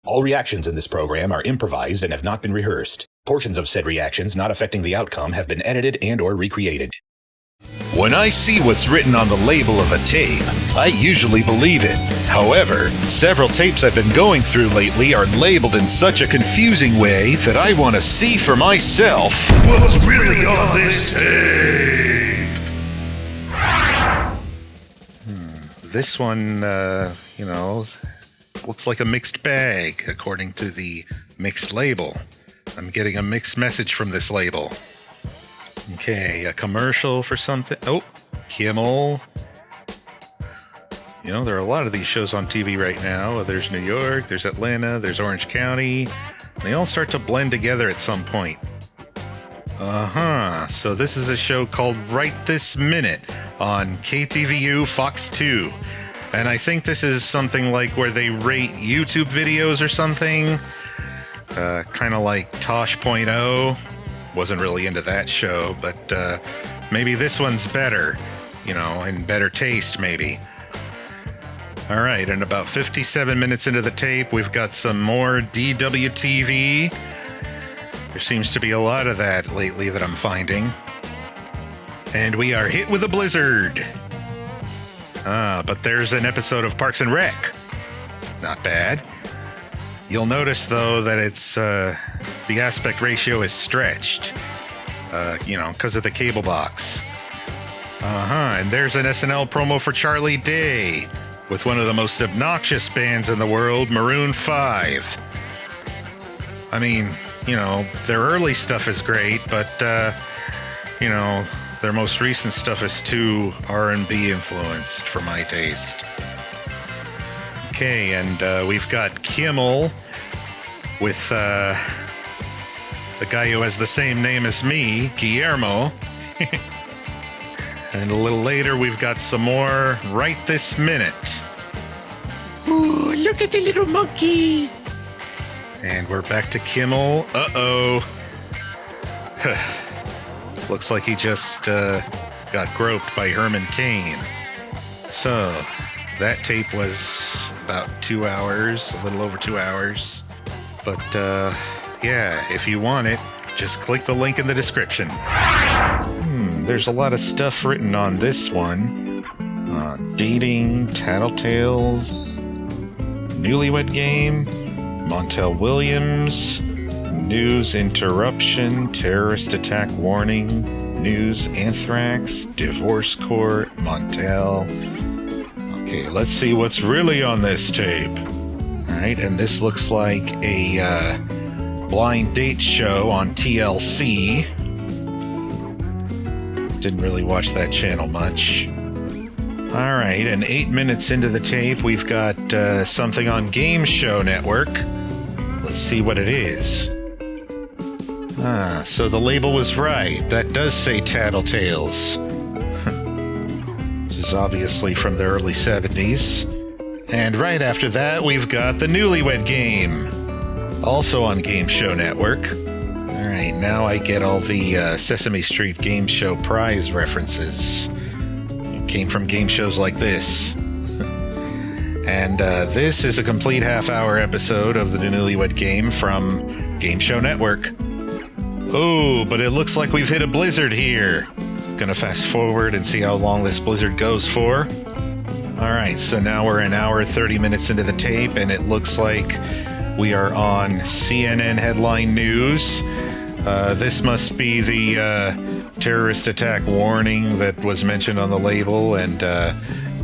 All reactions in this program are improvised and have not been rehearsed. Portions of said reactions not affecting the outcome have been edited and/or recreated. When I see what's written on the label of a tape, I usually believe it. However, several tapes I've been going through lately are labeled in such a confusing way that I want to see for myself what's really on this tape. This one, looks like a mixed bag, according to the mixed label. I'm getting a mixed message from this label. Okay, a commercial for something. Oh, Kimmel. You know, there are a lot of these shows on TV right now. There's New York, there's Atlanta, there's Orange County. They all start to blend together at some point. So this is a show called Right This Minute on KTVU Fox 2. And I think this is something like where they rate YouTube videos or something. Kind of like Tosh.0. Wasn't really into that show, but maybe this one's better, and better taste, maybe. All right, and about 57 minutes into the tape, we've got some more DWTV. There seems to be a lot of that lately that I'm finding. And we are hit with a blizzard. But there's an episode of Parks and Rec. Not bad. You'll notice, though, that it's the aspect ratio is stretched, because of the cable box. And there's an SNL promo for Charlie Day with one of the most obnoxious bands in the world, Maroon 5. I mean, their early stuff is great, but, their most recent stuff is too R&B influenced for my taste. Okay, and we've got Kimmel with the guy who has the same name as me, Guillermo. And a little later, we've got some more Right This Minute. Ooh, look at the little monkey. And we're back to Kimmel. Uh-oh. Looks like he just got groped by Herman Cain. So, that tape was about 2 hours, a little over 2 hours. But, if you want it, just click the link in the description. There's a lot of stuff written on this one. Dating, Tattletales, Newlywed Game, Montel Williams, News Interruption, Terrorist Attack Warning, News Anthrax, Divorce Court, Montel. Okay, let's see what's really on this tape. Alright, and this looks like a blind date show on TLC. Didn't really watch that channel much. Alright, and 8 minutes into the tape, we've got something on Game Show Network. Let's see what it is. So the label was right. That does say Tattletales. This is obviously from the early 70s. And right after that, we've got the Newlywed Game. Also on Game Show Network. Alright, now I get all the Sesame Street Game Show prize references. It came from game shows like this. And this is a complete half-hour episode of the Newlywed Game from Game Show Network. Oh, but it looks like we've hit a blizzard here. Gonna fast forward and see how long this blizzard goes for. Alright, so now we're an hour 30 minutes into the tape, and it looks like we are on CNN headline news. This must be the terrorist attack warning that was mentioned on the label, and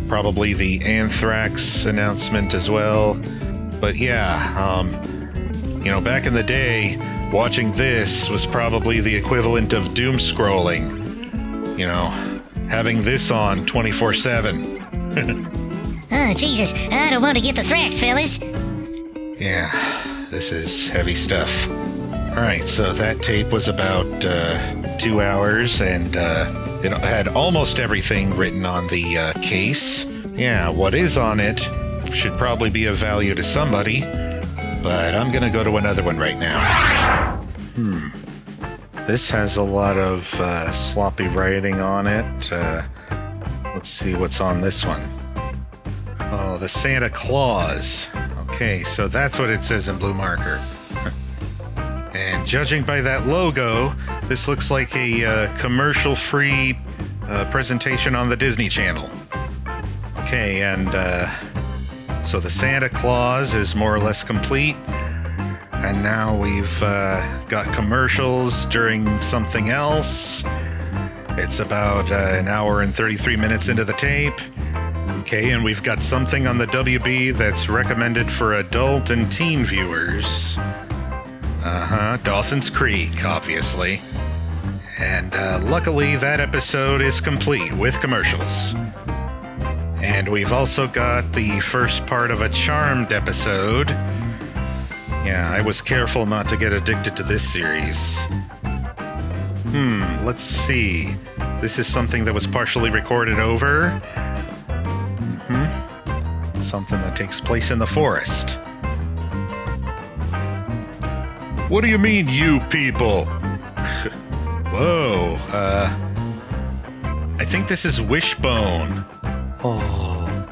probably the anthrax announcement as well. But yeah, back in the day, watching this was probably the equivalent of doom scrolling. Having this on 24/7. Oh, Jesus, I don't want to get the thrax, fellas. Yeah, this is heavy stuff. Alright, so that tape was about 2 hours, and it had almost everything written on the case. Yeah, what is on it should probably be of value to somebody, but I'm gonna go to another one right now. This has a lot of sloppy writing on it. Let's see what's on this one. Oh, the Santa Claus. Okay. Okay, so that's what it says in blue marker. And judging by that logo, this looks like a commercial-free presentation on the Disney Channel. Okay, and so the Santa Claus is more or less complete. And now we've got commercials during something else. It's about an hour and 33 minutes into the tape. Okay, and we've got something on the WB that's recommended for adult and teen viewers. Dawson's Creek, obviously. And luckily, that episode is complete with commercials. And we've also got the first part of a Charmed episode. Yeah, I was careful not to get addicted to this series. Let's see. This is something that was partially recorded over. Something that takes place in the forest. What do you mean, you people? Whoa, I think this is Wishbone. Oh,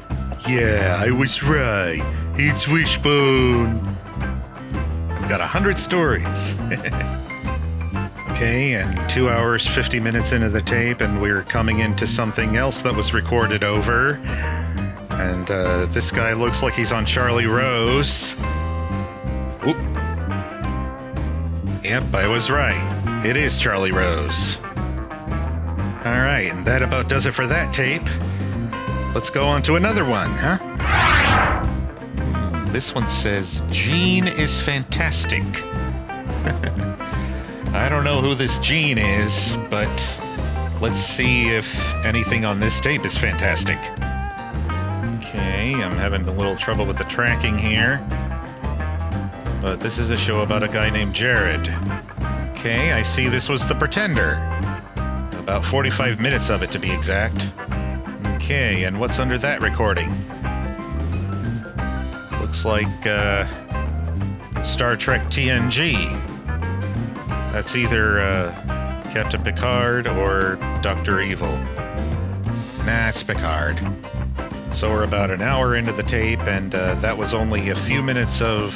yeah, I was right. It's Wishbone. I've got 100 stories. Okay, and 2 hours, 50 minutes into the tape, and we're coming into something else that was recorded over. And this guy looks like he's on Charlie Rose. Oop. Yep, I was right. It is Charlie Rose. Alright, and that about does it for that tape. Let's go on to another one, huh? This one says, Gene is fantastic. I don't know who this Gene is, but let's see if anything on this tape is fantastic. Okay, I'm having a little trouble with the tracking here. But this is a show about a guy named Jared. Okay, I see this was The Pretender. About 45 minutes of it, to be exact. Okay, and what's under that recording? Looks like, Star Trek TNG. That's either, Captain Picard or Dr. Evil. Nah, it's Picard. So we're about an hour into the tape, and that was only a few minutes of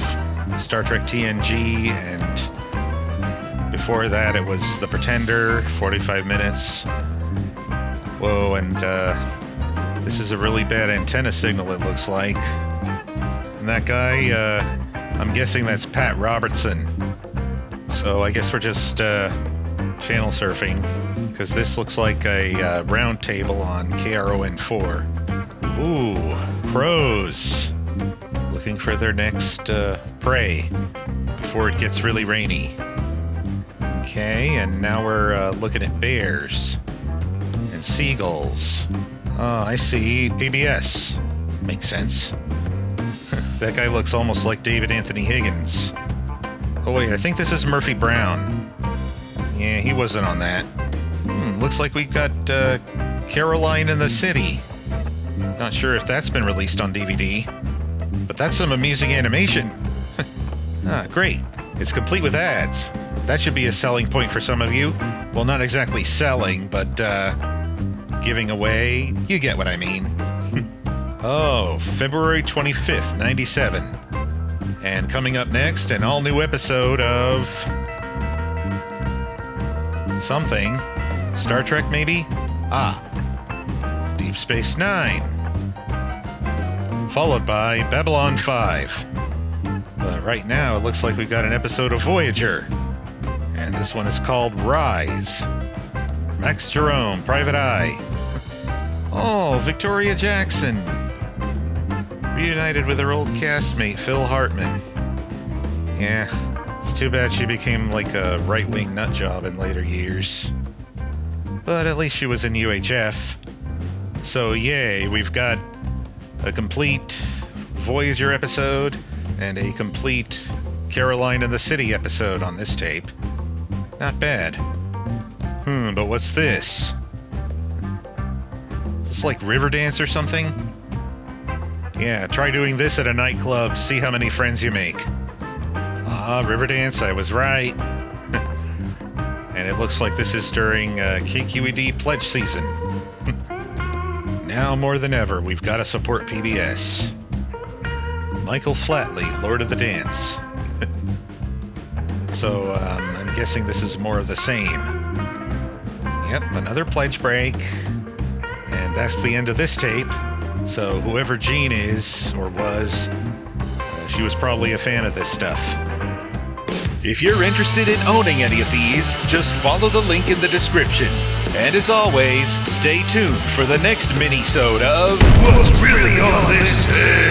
Star Trek TNG, and before that it was The Pretender, 45 minutes. Whoa, and this is a really bad antenna signal, it looks like. And that guy, I'm guessing that's Pat Robertson. So I guess we're just channel surfing, because this looks like a round table on KRON4. Ooh, crows. Looking for their next prey before it gets really rainy. Okay, and now we're looking at bears and seagulls. Oh, I see. PBS. Makes sense. That guy looks almost like David Anthony Higgins. Oh wait, I think this is Murphy Brown. Yeah, he wasn't on that. Looks like we've got Caroline in the City. Not sure if that's been released on DVD, but that's some amusing animation. Great. It's complete with ads. That should be a selling point for some of you. Well, not exactly selling, but giving away. You get what I mean. Oh, February 25th, 97. And coming up next, an all-new episode of something. Star Trek, maybe? Deep Space Nine. Followed by Babylon 5. But right now, it looks like we've got an episode of Voyager. And this one is called Rise. Max Jerome, Private Eye. Oh, Victoria Jackson. Reunited with her old castmate, Phil Hartman. Yeah, it's too bad she became like a right-wing nutjob in later years. But at least she was in UHF. So yay, we've got a complete Voyager episode and a complete Caroline in the City episode on this tape. Not bad. But what's this? Is this like Riverdance or something? Yeah, try doing this at a nightclub, see how many friends you make. Riverdance, I was right. And it looks like this is during KQED pledge season. Now more than ever, we've got to support PBS. Michael Flatley, Lord of the Dance. So, I'm guessing this is more of the same. Yep, another pledge break. And that's the end of this tape. So, whoever Jean is, or was, she was probably a fan of this stuff. If you're interested in owning any of these, just follow the link in the description. And as always, stay tuned for the next Minisode of What's Really on This Tape?